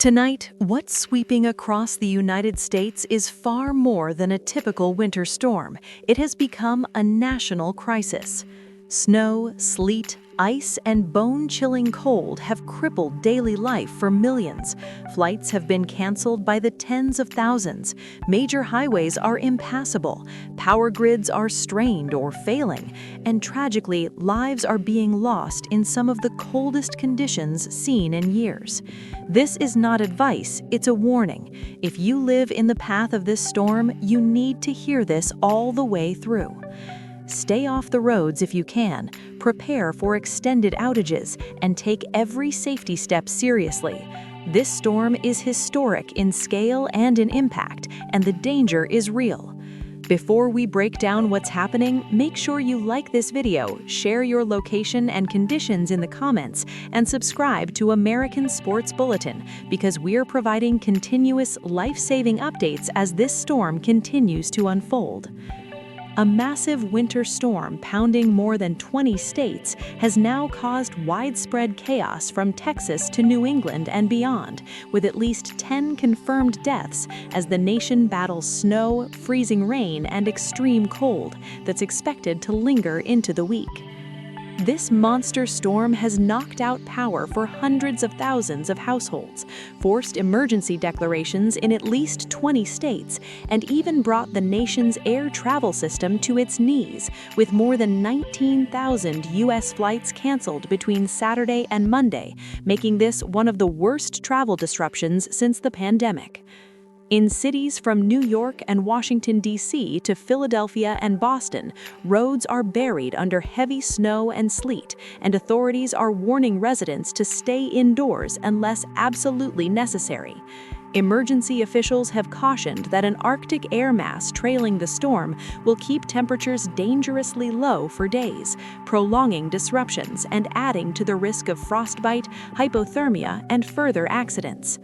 Tonight, what's sweeping across the United States is far more than a typical winter storm. It has become a national crisis. Snow, sleet, ice, and bone-chilling cold have crippled daily life for millions. Flights have been canceled by the tens of thousands. Major highways are impassable. Power grids are strained or failing. And tragically, lives are being lost in some of the coldest conditions seen in years. This is not advice, it's a warning. If you live in the path of this storm, you need to hear this all the way through. Stay off the roads if you can, prepare for extended outages, and take every safety step seriously. This storm is historic in scale and in impact, and the danger is real. Before we break down what's happening, make sure you like this video, share your location and conditions in the comments, and subscribe to American Sports Bulletin because we're providing continuous life-saving updates as this storm continues to unfold. A massive winter storm pounding more than 20 states has now caused widespread chaos from Texas to New England and beyond, with at least 10 confirmed deaths as the nation battles snow, freezing rain, and extreme cold that's expected to linger into the week. This monster storm has knocked out power for hundreds of thousands of households, forced emergency declarations in at least 20 states, and even brought the nation's air travel system to its knees, with more than 19,000 U.S. flights canceled between Saturday and Monday, making this one of the worst travel disruptions since the pandemic. In cities from New York and Washington, D.C. to Philadelphia and Boston, roads are buried under heavy snow and sleet, and authorities are warning residents to stay indoors unless absolutely necessary. Emergency officials have cautioned that an Arctic air mass trailing the storm will keep temperatures dangerously low for days, prolonging disruptions and adding to the risk of frostbite, hypothermia, and further accidents.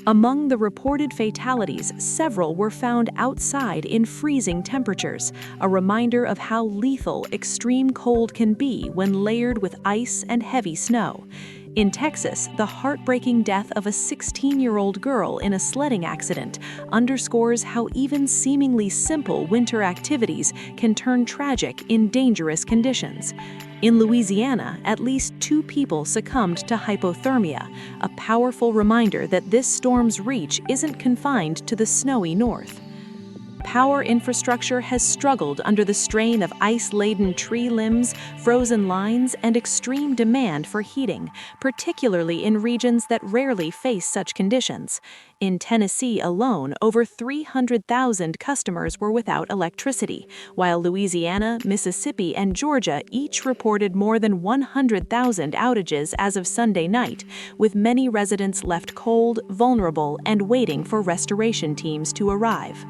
Among the reported fatalities, several were found outside in freezing temperatures, a reminder of how lethal extreme cold can be when layered with ice and heavy snow. In Texas, the heartbreaking death of a 16-year-old girl in a sledding accident underscores how even seemingly simple winter activities can turn tragic in dangerous conditions. In Louisiana, at least 2 people succumbed to hypothermia, a powerful reminder that this storm's reach isn't confined to the snowy north. Power infrastructure has struggled under the strain of ice-laden tree limbs, frozen lines, and extreme demand for heating, particularly in regions that rarely face such conditions. In Tennessee alone, over 300,000 customers were without electricity, while Louisiana, Mississippi, and Georgia each reported more than 100,000 outages as of Sunday night, with many residents left cold, vulnerable, and waiting for restoration teams to arrive.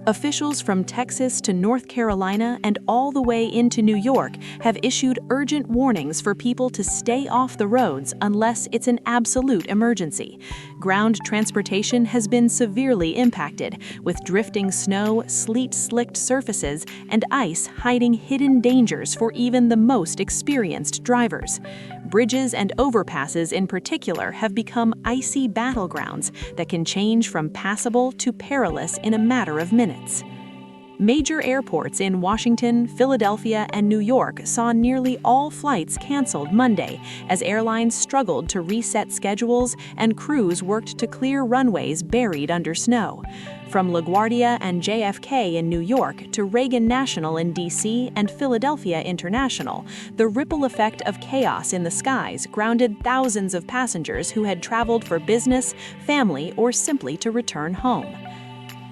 Officials from Texas to North Carolina and all the way into New York have issued urgent warnings for people to stay off the roads unless it's an absolute emergency. Ground transportation has been severely impacted, with drifting snow, sleet-slicked surfaces, and ice hiding hidden dangers for even the most experienced drivers. Bridges and overpasses in particular have become icy battlegrounds that can change from passable to perilous in a matter of minutes. Major airports in Washington, Philadelphia, and New York saw nearly all flights canceled Monday as airlines struggled to reset schedules and crews worked to clear runways buried under snow. From LaGuardia and JFK in New York to Reagan National in D.C. and Philadelphia International, the ripple effect of chaos in the skies grounded thousands of passengers who had traveled for business, family, or simply to return home.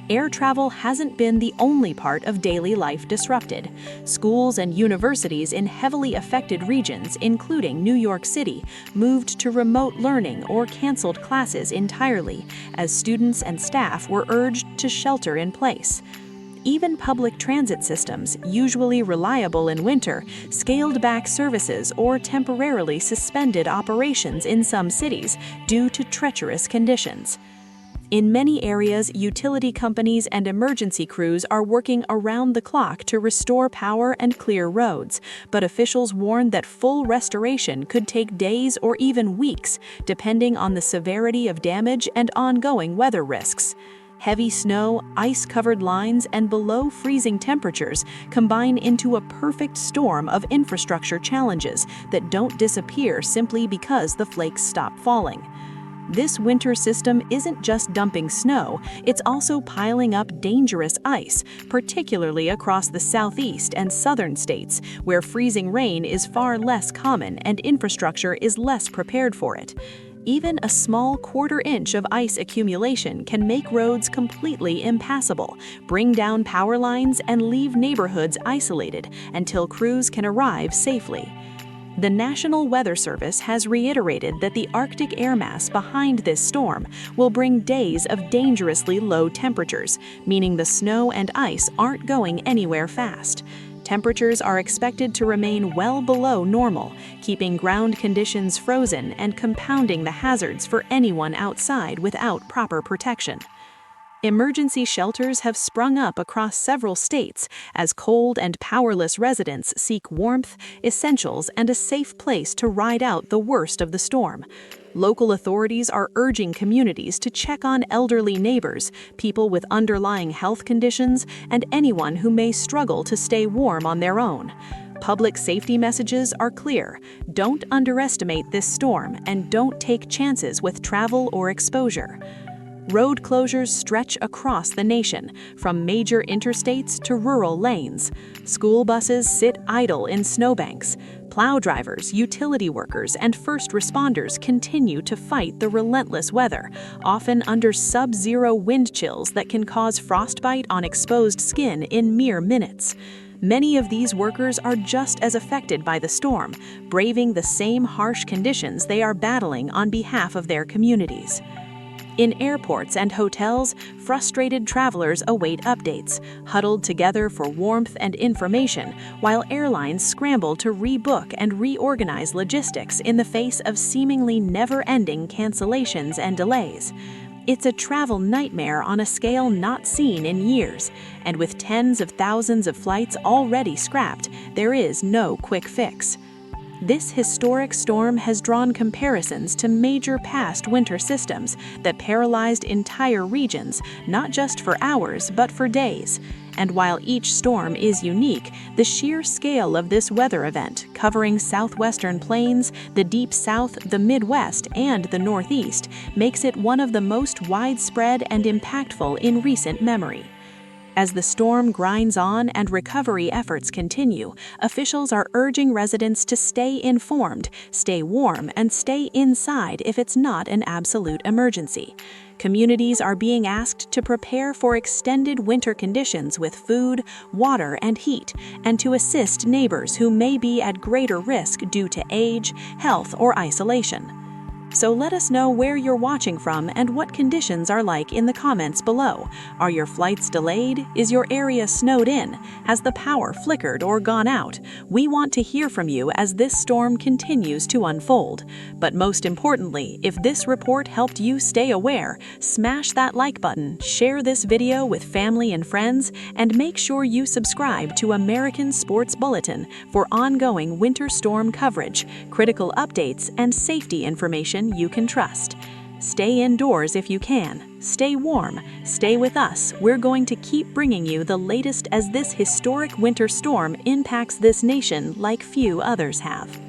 Air travel hasn't been the only part of daily life disrupted. Schools and universities in heavily affected regions, including New York City, moved to remote learning or canceled classes entirely, as students and staff were urged to shelter in place. Even public transit systems, usually reliable in winter, scaled back services or temporarily suspended operations in some cities due to treacherous conditions. In many areas, utility companies and emergency crews are working around the clock to restore power and clear roads, but officials warn that full restoration could take days or even weeks, depending on the severity of damage and ongoing weather risks. Heavy snow, ice-covered lines, and below-freezing temperatures combine into a perfect storm of infrastructure challenges that don't disappear simply because the flakes stop falling. This winter system isn't just dumping snow, it's also piling up dangerous ice, particularly across the southeast and southern states, where freezing rain is far less common and infrastructure is less prepared for it. Even a small quarter-inch of ice accumulation can make roads completely impassable, bring down power lines, and leave neighborhoods isolated until crews can arrive safely. The National Weather Service has reiterated that the Arctic air mass behind this storm will bring days of dangerously low temperatures, meaning the snow and ice aren't going anywhere fast. Temperatures are expected to remain well below normal, keeping ground conditions frozen and compounding the hazards for anyone outside without proper protection. Emergency shelters have sprung up across several states as cold and powerless residents seek warmth, essentials, and a safe place to ride out the worst of the storm. Local authorities are urging communities to check on elderly neighbors, people with underlying health conditions, and anyone who may struggle to stay warm on their own. Public safety messages are clear. Don't underestimate this storm and don't take chances with travel or exposure. Road closures stretch across the nation, from major interstates to rural lanes. School buses sit idle in snowbanks. Plow drivers, utility workers, and first responders continue to fight the relentless weather, often under sub-zero wind chills that can cause frostbite on exposed skin in mere minutes. Many of these workers are just as affected by the storm, braving the same harsh conditions they are battling on behalf of their communities. In airports and hotels, frustrated travelers await updates, huddled together for warmth and information, while airlines scramble to rebook and reorganize logistics in the face of seemingly never-ending cancellations and delays. It's a travel nightmare on a scale not seen in years, and with tens of thousands of flights already scrapped, there is no quick fix. This historic storm has drawn comparisons to major past winter systems that paralyzed entire regions, not just for hours, but for days. And while each storm is unique, the sheer scale of this weather event, covering southwestern plains, the deep south, the Midwest, and the Northeast, makes it one of the most widespread and impactful in recent memory. As the storm grinds on and recovery efforts continue, officials are urging residents to stay informed, stay warm, and stay inside if it's not an absolute emergency. Communities are being asked to prepare for extended winter conditions with food, water, and heat, and to assist neighbors who may be at greater risk due to age, health, or isolation. So let us know where you're watching from and what conditions are like in the comments below. Are your flights delayed? Is your area snowed in? Has the power flickered or gone out? We want to hear from you as this storm continues to unfold. But most importantly, if this report helped you stay aware, smash that like button, share this video with family and friends, and make sure you subscribe to American Sports Bulletin for ongoing winter storm coverage, critical updates, and safety information you can trust. Stay indoors if you can. Stay warm. Stay with us. We're going to keep bringing you the latest as this historic winter storm impacts this nation like few others have.